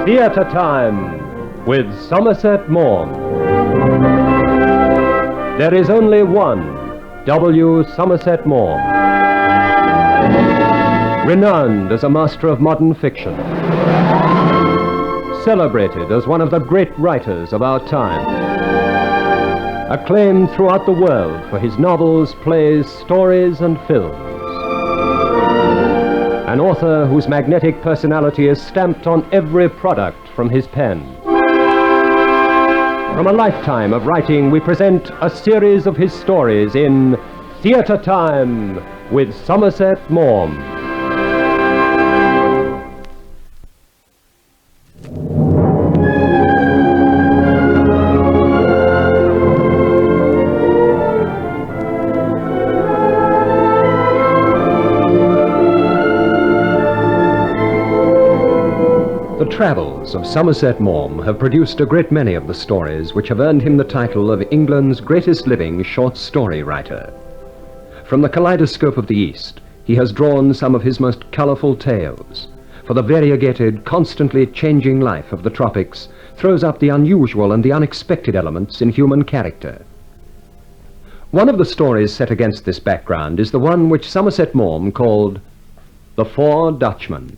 Theatre Time with Somerset Maugham. There is only one W. Somerset Maugham, renowned as a master of modern fiction, celebrated as one of the great writers of our time, acclaimed throughout the world for his novels, plays, stories, and films. An author whose magnetic personality is stamped on every product from his pen. From a lifetime of writing, we present a series of his stories in Theatre Time with Somerset Maugham. The travels of Somerset Maugham have produced a great many of the stories which have earned him the title of England's greatest living short story writer. From the kaleidoscope of the East, he has drawn some of his most colourful tales, for the variegated, constantly changing life of the tropics throws up the unusual and the unexpected elements in human character. One of the stories set against this background is the one which Somerset Maugham called The Four Dutchmen.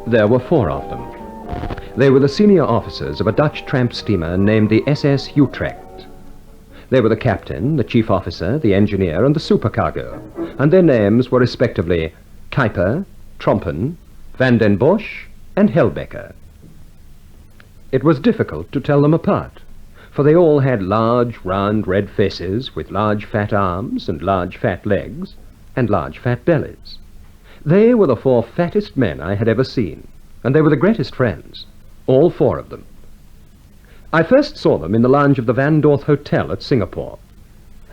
There were four of them. They were the senior officers of a Dutch tramp steamer named the SS Utrecht. They were the captain, the chief officer, the engineer, and the supercargo, and their names were respectively Kuiper, Trompen, Van den Bosch, and Helbecker. It was difficult to tell them apart, for they all had large, round, red faces with large, fat arms and large, fat legs and large, fat bellies. They were the four fattest men I had ever seen, and they were the greatest friends, all four of them. I first saw them in the lounge of the Van Dorth Hotel at Singapore.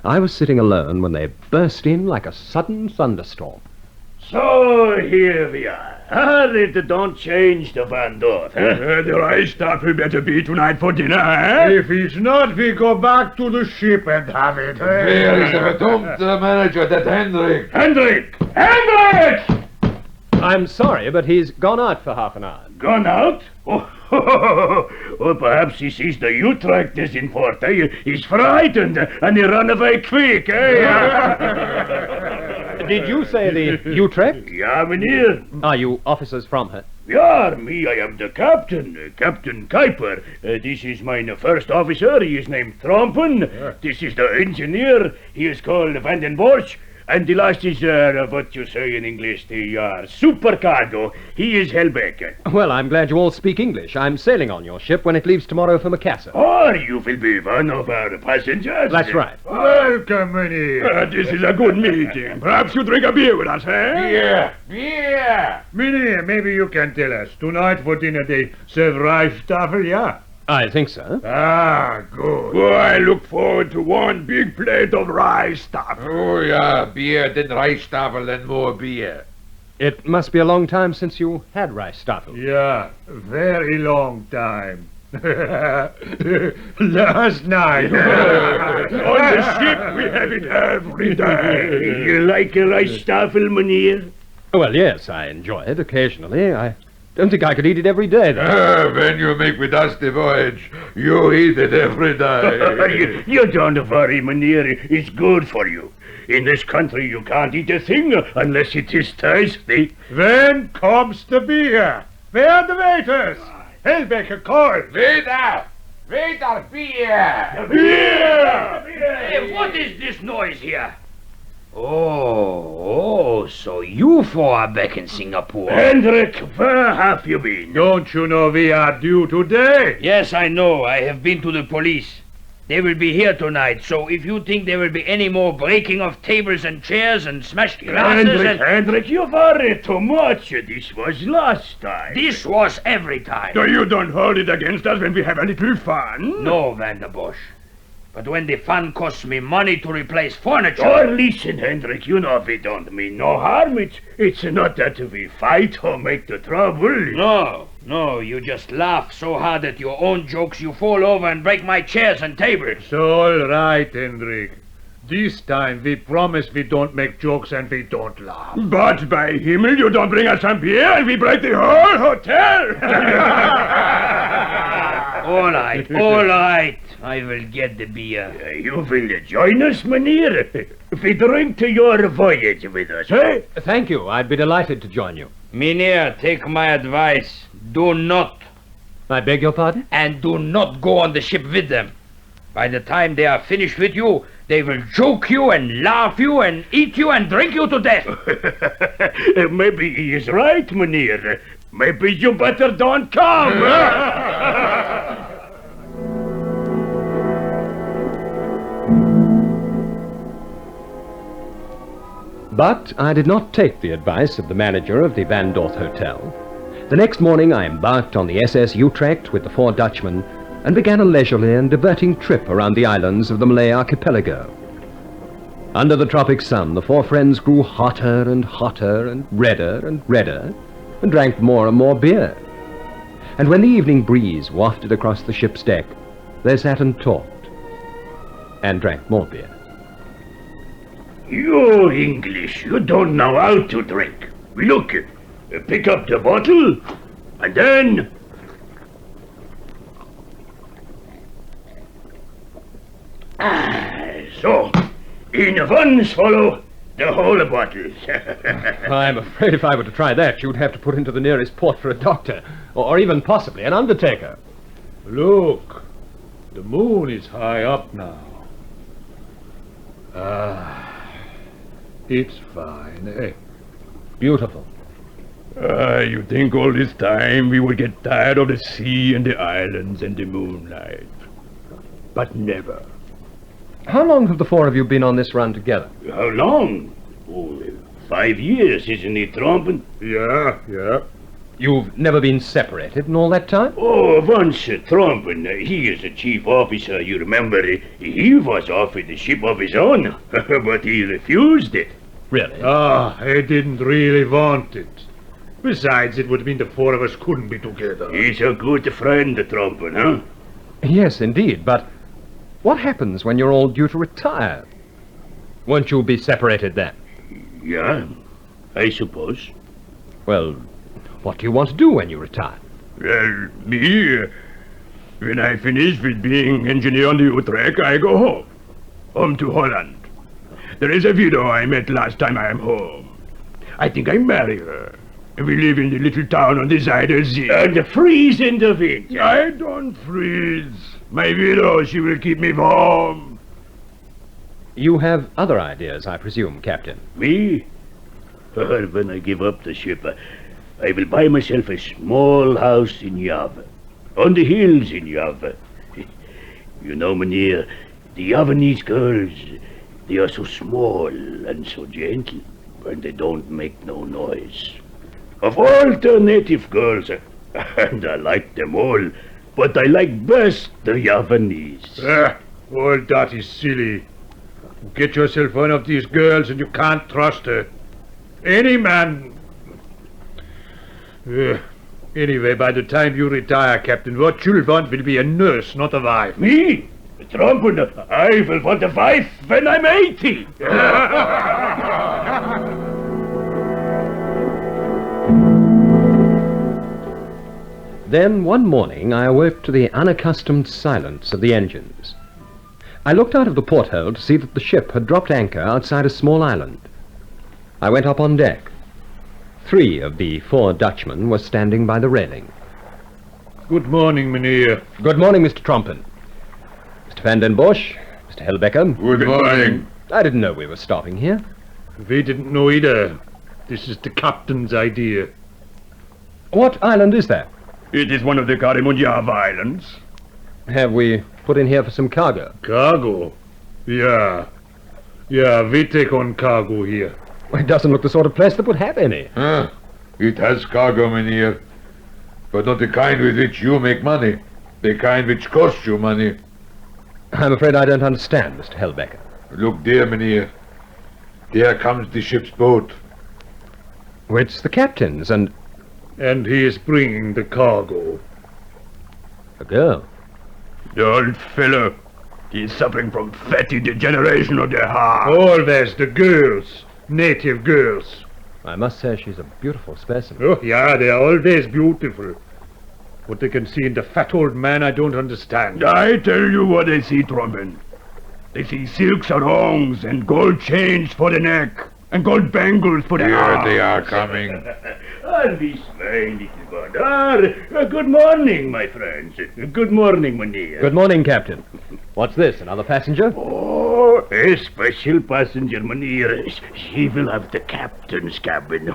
I was sitting alone when they burst in like a sudden thunderstorm. So here we are. It don't change the Van Dorth, huh? The rice stuff will better be tonight for dinner, eh? If it's not, we go back to the ship and have it. Where is the verdomd manager, that Hendrik? Hendrik! Hendrik! I'm sorry, but he's gone out for half an hour. Gone out? Oh, perhaps he sees the Utrecht is in port, eh? He's frightened and he run away quick, eh? Did you say the Utrecht? Ja, meneer. Are you officers from her? Ja, me, I am the captain, Captain Kuiper. This is my first officer, he is named Trompen. This is the engineer, he is called Van den Bosch. And the last is, what you say in English, the supercargo. He is Helbecker. Well, I'm glad you all speak English. I'm sailing on your ship when it leaves tomorrow for Macassar. Oh, you will be one of our passengers. That's right. Welcome, meneer. This is a good meeting. Perhaps you drink a beer with us, eh? Beer! Meneer, maybe you can tell us. Tonight for dinner they serve rice tafel, yeah? I think so. Ah, good. Oh, I look forward to one big plate of rice stuff. Oh, yeah, beer, then rijsttafel, then more beer. It must be a long time since you had rice tafel. Yeah, very long time. Last night. On the ship, we have it every day. You like a rice staffel, meneer? Well, yes, I enjoy it occasionally. I don't think I could eat it every day, though. When you make with us the voyage, you eat it every day. You don't worry, meneer. It's good for you. In this country, you can't eat a thing unless it is tasty. When comes the beer? Where are the waiters? Helbecker, call. Waiter! Waiter, beer! Beer! Hey, what is this noise here? Oh, so you four are back in Singapore. Hendrik, where have you been? Don't you know we are due today? Yes, I know. I have been to the police. They will be here tonight, so if you think there will be any more breaking of tables and chairs and smashed glasses Hendrik, you worry too much. This was last time. This was every time. So you don't hold it against us when we have a little fun? No, Van der Bosch. But when the fun costs me money to replace furniture... Oh, listen, Hendrik, you know we don't mean no harm. It's not that we fight or make the trouble. No, No, you just laugh so hard at your own jokes you fall over and break my chairs and tables. It's all right, Hendrik. This time we promise we don't make jokes and we don't laugh. But by Himmel, you don't bring us some beer and we break the whole hotel. All right. I will get the beer. You will join us, mynheer? We drink to your voyage with us, eh? Thank you. I'd be delighted to join you. Mynheer, take my advice. Do not. I beg your pardon? And do not go on the ship with them. By the time they are finished with you, they will joke you and laugh you and eat you and drink you to death. Maybe he is right, mynheer. Maybe you better don't come. But I did not take the advice of the manager of the Van Dorth Hotel. The next morning I embarked on the SS Utrecht with the Four Dutchmen and began a leisurely and diverting trip around the islands of the Malay archipelago. Under the tropic sun, the four friends grew hotter and hotter and redder and drank more and more beer. And when the evening breeze wafted across the ship's deck, they sat and talked and drank more beer. You English, you don't know how to drink. Look, pick up the bottle, and then... So, in one swallow, the whole bottle. I'm afraid if I were to try that, you'd have to put into the nearest port for a doctor, or even possibly an undertaker. Look, the moon is high up now. It's fine, eh? Beautiful. You think all this time we would get tired of the sea and the islands and the moonlight. But never. How long have the four of you been on this run together? How long? Oh, 5 years, isn't it, Trompen? Yeah. You've never been separated in all that time? Oh, once Trompen, he is a chief officer, you remember, he was offered a ship of his own, but he refused it. Really? He didn't really want it. Besides, it would mean the four of us couldn't be together. He's a good friend, Trompen, huh? Yes, indeed, but what happens when you're all due to retire? Won't you be separated then? Yeah, I suppose. Well, what do you want to do when you retire? Well, me, when I finish with being engineer on the Utrecht, I go home. Home to Holland. There is a widow I met last time I am home. I think I marry her. And we live in the little town on the Zuider Zee. And freeze in the wind. I don't freeze. My widow, she will keep me warm. You have other ideas, I presume, Captain. Me? When I give up the ship, I will buy myself a small house in Java. On the hills in Java. You know, mynheer, the Javanese girls, they are so small and so gentle, and they don't make no noise. Of all the native girls, and I like them all, but I like best the Javanese. All that is silly. Get yourself one of these girls and you can't trust her. Any man... Anyway, by the time you retire, Captain, what you'll want will be a nurse, not a wife. Me? Trompen, I will want a wife when I'm 80. Then one morning I awoke to the unaccustomed silence of the engines. I looked out of the porthole to see that the ship had dropped anchor outside a small island. I went up on deck. 3 of the 4 Dutchmen were standing by the railing. Good morning, mynheer. Good morning, Mr. Trompen. Mr. Van den Bosch, Mr. Helbecker. Good morning. I didn't know we were stopping here. We didn't know either. This is the captain's idea. What island is that? It is one of the Karimun Java Islands. Have we put in here for some cargo? Cargo? Yeah, we take on cargo here. It doesn't look the sort of place that would have any. It has cargo, mynheer. But not the kind with which you make money. The kind which costs you money. I'm afraid I don't understand, Mr. Helbecker. Look there, mynheer. There comes the ship's boat. It's the captain's, and... And he is bringing the cargo. A girl? The old fellow. He is suffering from fatty degeneration of the heart. Always the girls. Native girls. I must say she's a beautiful specimen. Oh, yeah, they are always beautiful. What they can see in the fat old man, I don't understand. I tell you what they see, Trumpin. They see silk sarongs and gold chains for the neck and gold bangles for the Here arms. they are coming. And this fine little one. Good morning, my friends. Good morning, Mynheer. Good morning, Captain. What's this, another passenger? Oh, a special passenger, Mynheer. She will have the captain's cabin.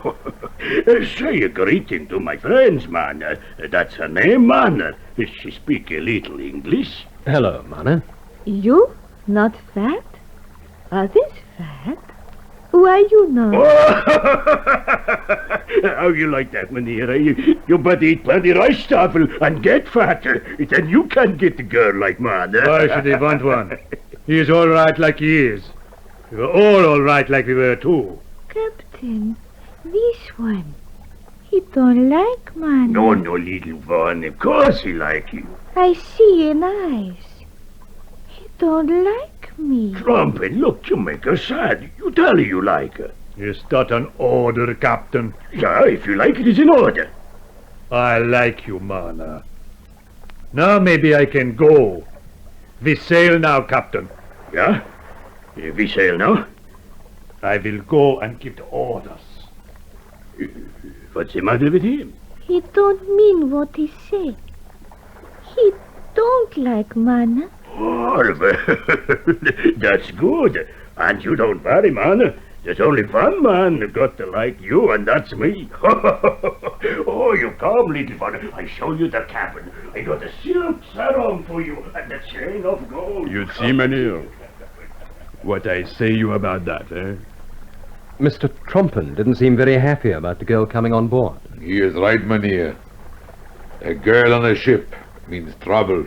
Say a greeting to my friends, man. That's her name, man. She speak a little English. Hello, Mana. You? Not fat? Others fat? Why you not? How you like that, Mynheer? You better eat plenty rice staffel and get fat. Then you can get a girl like man. Why should he want one? He is all right like he is. We were all right like we were too. Captain, this one. He don't like man. No, little one. Of course he like you. I see in eyes. He don't like me. Trumpet, look, you make her sad. You tell her you like her. Is that an order, Captain? Yeah, if you like it, it's in order. I like you, Mana. Now maybe I can go. We sail now, Captain. Yeah? We sail now? I will go and give the orders. What's the matter with him? He don't mean what he say. He don't like Mana. Oh, that's good. And you don't worry, man. There's only one man got to like you, and that's me. Oh, you come, little one. I show you the cabin. I got a silk sarong for you and the chain of gold. You see, Mynheer, what I say you about that, eh? Mr. Trumpin didn't seem very happy about the girl coming on board. He is right, Mynheer. A girl on a ship means trouble.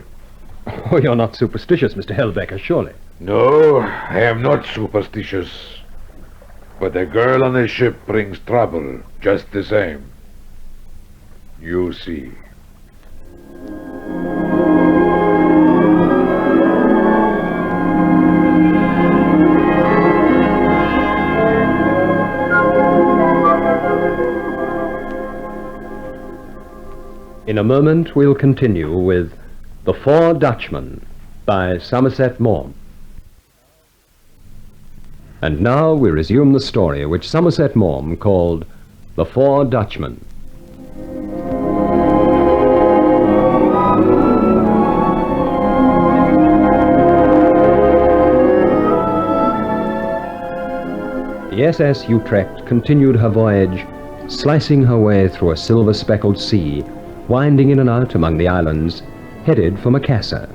Oh, you're not superstitious, Mr. Hellbecker, surely. No, I am not superstitious. But a girl on a ship brings trouble, just the same. You see. In a moment, we'll continue with The Four Dutchmen by Somerset Maugham. And now we resume the story which Somerset Maugham called The Four Dutchmen. The SS Utrecht continued her voyage, slicing her way through a silver-speckled sea, winding in and out among the islands, headed for Macassar.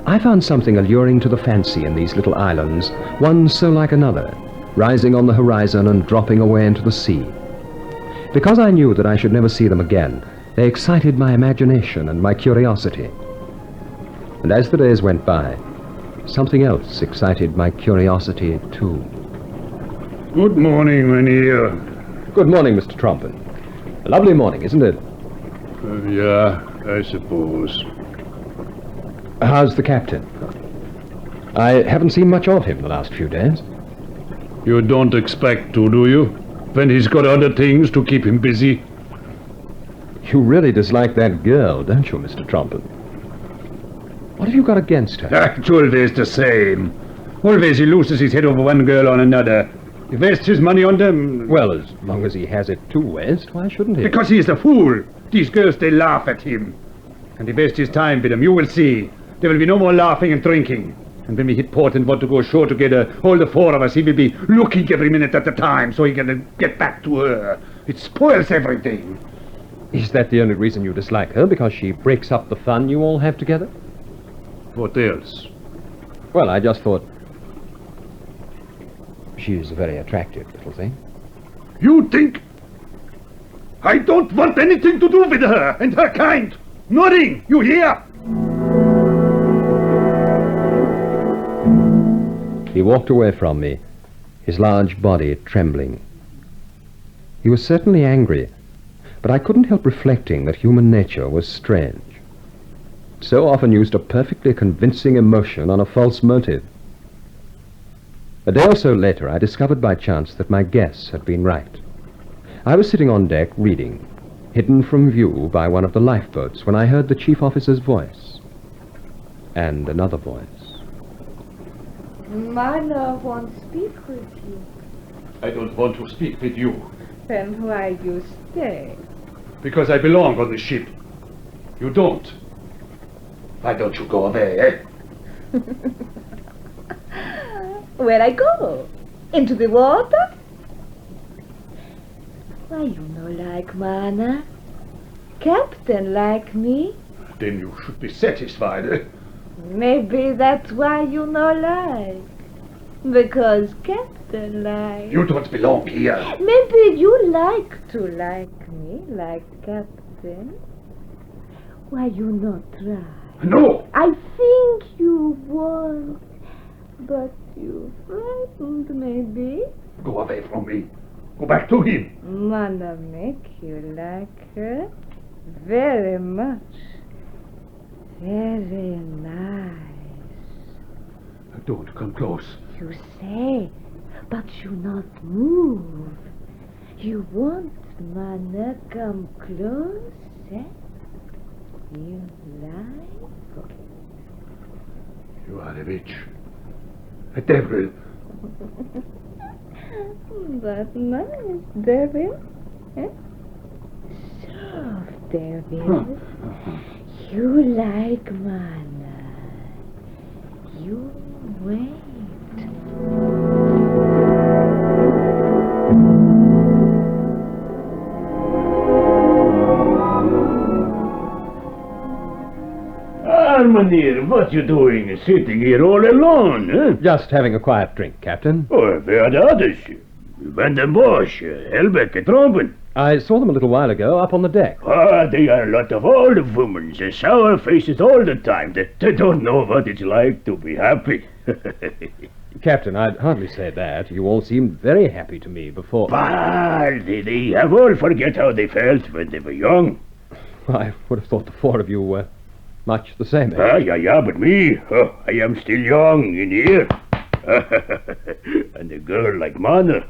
I found something alluring to the fancy in these little islands, one so like another, rising on the horizon and dropping away into the sea. Because I knew that I should never see them again, they excited my imagination and my curiosity. And as the days went by, something else excited my curiosity too. Good morning, Mynheer. Good morning, Mr. Trumpin. A lovely morning, isn't it? Yeah, I suppose. How's the captain? I haven't seen much of him the last few days. You don't expect to, do you? When he's got other things to keep him busy. You really dislike that girl, don't you, Mr. Trumpin? What have you got against her? It's always the same. Always he loses his head over one girl on another. He wastes his money on them. Well, as long as he has it to waste, why shouldn't he? Because he is a fool. These girls, they laugh at him. And he wastes his time with them. You will see. There will be no more laughing and drinking. And when we hit port and want to go ashore together, all the four of us, he will be looking every minute at a time so he can get back to her. It spoils everything. Is that the only reason you dislike her? Because she breaks up the fun you all have together? What else? Well, I just thought she's a very attractive little thing. You think? I don't want anything to do with her and her kind. Nothing. You hear? He walked away from me, his large body trembling. He was certainly angry, But I couldn't help reflecting that human nature was strange. So often used a perfectly convincing emotion on a false motive. A day or so later, I discovered by chance that my guess had been right. I was sitting on deck reading, hidden from view by one of the lifeboats, when I heard the chief officer's voice. And another voice. Mana won't speak with you. I don't want to speak with you, Then why you stay? because I belong on the ship. You don't. Why don't you go away, eh? Where I go? Into the water? Why you no like Mana? Captain like me? Then you should be satisfied, eh? Maybe that's why you no like. Because Captain like. You don't belong here. Maybe you like to like me, like Captain. Why you not try? No! I think you want, but you frightened maybe. Go away from me. Go back to him. Mana make you like her very much. Very nice. Don't come close. You say, but you not move. You want Mana come close, eh? You like? You are a witch. A devil. But nice, devil. Eh? Soft, devil. You like Mana. You wait. Meneer, what you doing sitting here all alone, huh? Just having a quiet drink, Captain. Oh, where are the others? Van den Bosch, Helbeck, Trompen. I saw them a little while ago up on the deck. Ah, they are a lot of old women, sour faces all the time. They don't know what it's like to be happy. Captain, I'd hardly say that. You all seemed very happy to me before. But they have all forget how they felt when they were young. I would have thought the four of you were much the same age. Yeah, but me, I am still young in here. And a girl like Mana,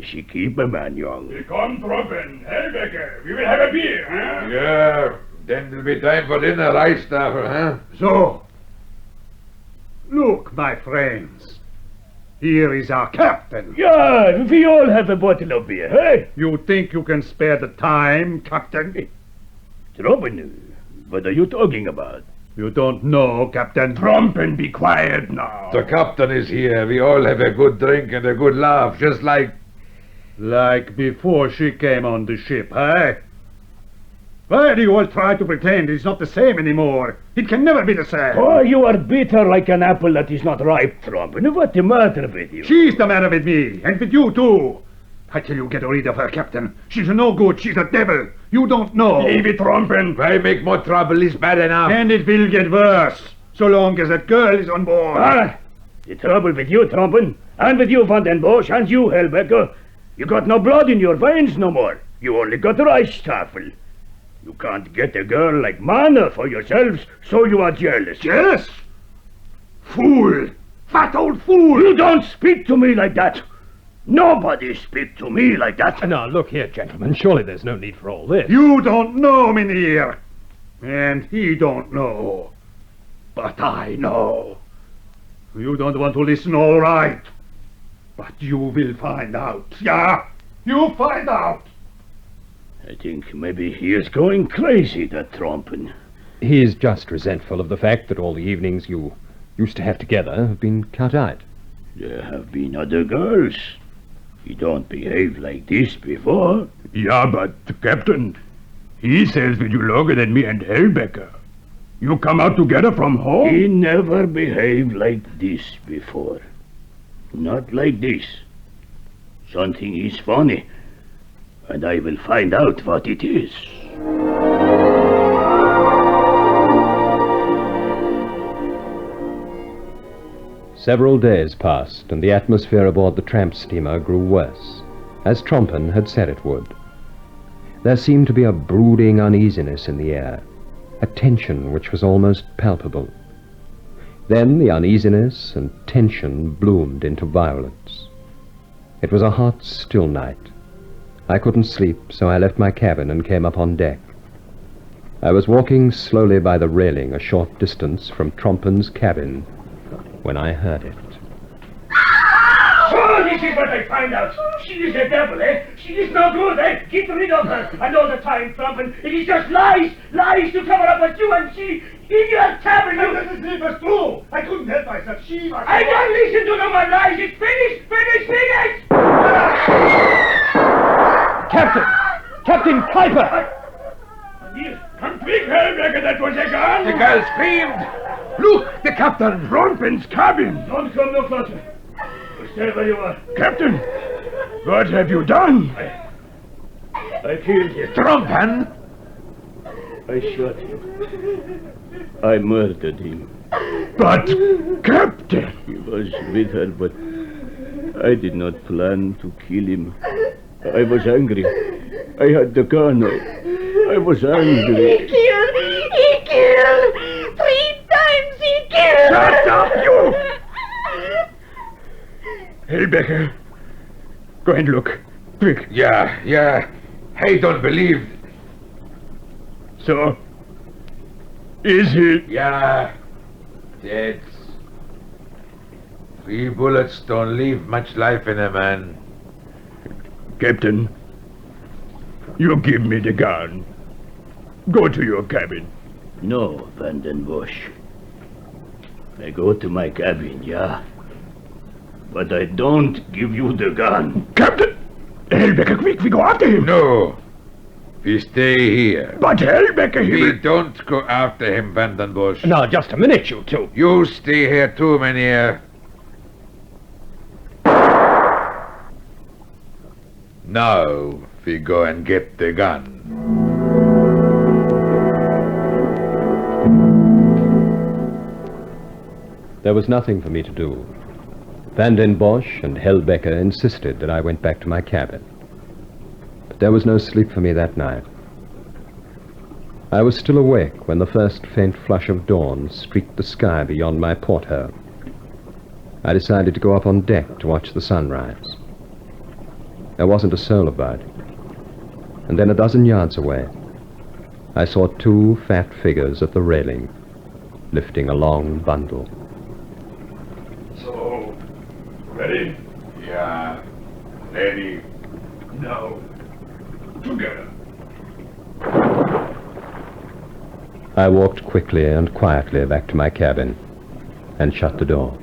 she keep a man young. Come, Trompen, Helbeck, we will have a beer, huh? Yeah, then it'll be time for dinner, right, Staffer, huh? So, look, my friends. Here is our captain. Yeah, we all have a bottle of beer, hey? You think you can spare the time, Captain? Robin, what are you talking about? You don't know, Captain. Trompen, be quiet now. The captain is here. We all have a good drink and a good laugh, just like... Like before she came on the ship, eh? Why do you all try to pretend it's not the same anymore? It can never be the same. Oh, you are bitter like an apple that is not ripe, Trompen. What's the matter with you? She's the matter with me, and with you too. I tell you, get rid of her, Captain. She's no good. She's a devil. You don't know. Leave it, Trompen. Why make more trouble? It's bad enough. And it will get worse, so long as that girl is on board. Ah, the trouble with you, Trompen, and with you, Van den Bosch, and you, Helbeck, you got no blood in your veins no more. You only got Reichstaffel. You can't get a girl like Mana for yourselves, so you are jealous. Jealous? Fool! Fat old fool! You don't speak to me like that. Nobody speak to me like that. Now, look here, gentlemen. Surely there's no need for all this. You don't know, Mynheer. And he don't know. But I know. You don't want to listen, all right. But you will find out. Yeah, you find out. I think maybe he is going crazy, that Trompen. He's just resentful of the fact that all the evenings you used to have together have been cut out. There have been other girls. He don't behave like this before. Yeah, but, Captain, he says with you longer than me and Helbeck. You come out together from home? He never behaved like this before. Not like this. Something is funny, and I will find out what it is. Several days passed, and the atmosphere aboard the tramp steamer grew worse, as Trompen had said it would. There seemed to be a brooding uneasiness in the air, a tension which was almost palpable. Then the uneasiness and tension bloomed into violence. It was a hot, still night. I couldn't sleep, so I left my cabin and came up on deck. I was walking slowly by the railing a short distance from Trompen's cabin when I heard it. Oh, this is what I find out. She is a devil, eh? She is no good, eh? Get rid of her. And all the time, Trumpen, it is just lies. Lies to cover up what you and she in your cabin. It was true. I couldn't help myself. She was... I don't listen to no more lies. It's finished, finished, finished! Captain Kuiper! Come quick, Helbecker, that was a gun! The girl screamed! Look, the captain! Trompen's cabin! Don't come no closer. Stay where you are. Captain, what have you done? I killed him. Trompen! I shot him. I murdered him. But, Captain! He was with her, but I did not plan to kill him. I was angry. I had the gun. I was angry. He killed! 3 times he killed! Shut up, you! Helbecker, go and look. Quick. Yeah. I don't believe. So, is he... Yeah. Dead. 3 bullets don't leave much life in a man. Captain, you give me the gun. Go to your cabin. No, Van den Bosch. I go to my cabin, yeah? But I don't give you the gun. Captain! Helbecker, quick, we go after him. No. We stay here. But Helbecker, he We will... don't go after him, Van den Bosch. Now, just a minute, you two. You stay here too, Mynheer. Now we go and get the gun. There was nothing for me to do. Van den Bosch and Helbecker insisted that I went back to my cabin. But there was no sleep for me that night. I was still awake when the first faint flush of dawn streaked the sky beyond my porthole. I decided to go up on deck to watch the sunrise. There wasn't a soul about. And then 12 yards away, I saw 2 fat figures at the railing, lifting a long bundle. So, ready? Yeah, ready. Now, together. I walked quickly and quietly back to my cabin and shut the door.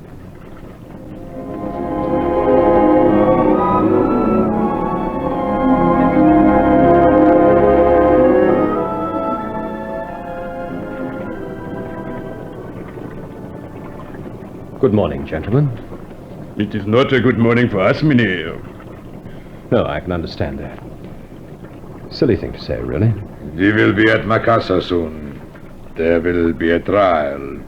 Good morning, gentlemen. It is not a good morning for us, Mynheer. No, I can understand that. Silly thing to say, really. We will be at Macassar soon. There will be a trial.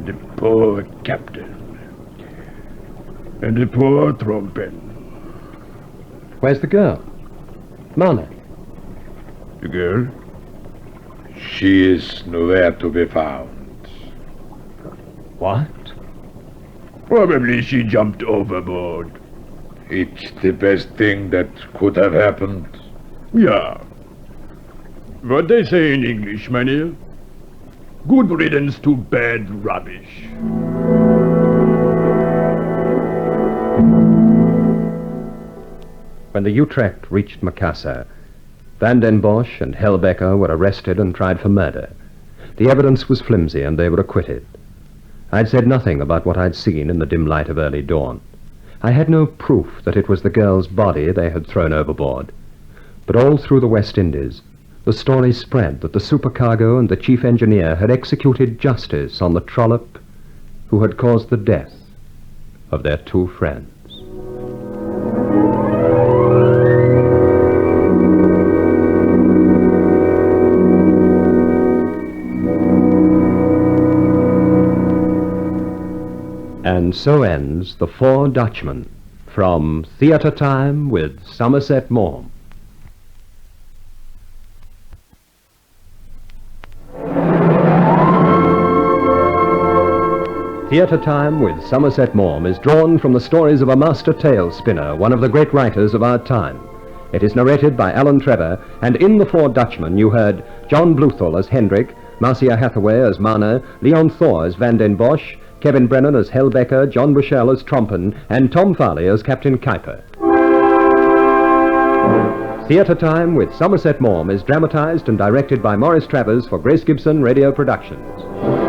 The poor captain. And the poor Trompen. Where's the girl? Mana. The girl? She is nowhere to be found. What? Probably she jumped overboard. It's the best thing that could have happened. Yeah. What they say in English, Mynheer? Good riddance to bad rubbish. When the Utrecht reached Macassar, Van den Bosch and Helbecker were arrested and tried for murder. The evidence was flimsy and they were acquitted. I'd said nothing about what I'd seen in the dim light of early dawn. I had no proof that it was the girl's body they had thrown overboard. But all through the West Indies, the story spread that the supercargo and the chief engineer had executed justice on the trollop who had caused the death of their 2 friends. And so ends The Four Dutchmen, from Theatre Time with Somerset Maugham. Theatre Time with Somerset Maugham is drawn from the stories of a master tale spinner, one of the great writers of our time. It is narrated by Allan Trevor, and in The Four Dutchmen you heard John Bluthal as Hendrik, Marcia Hathaway as Mana, Leon Thor as Van den Bosch, Kevin Brennan as Hellbecker, John Bushell as Trompen, and Tom Farley as Captain Kuiper. Theatre Time with Somerset Maugham is dramatized and directed by Maurice Travers for Grace Gibson Radio Productions.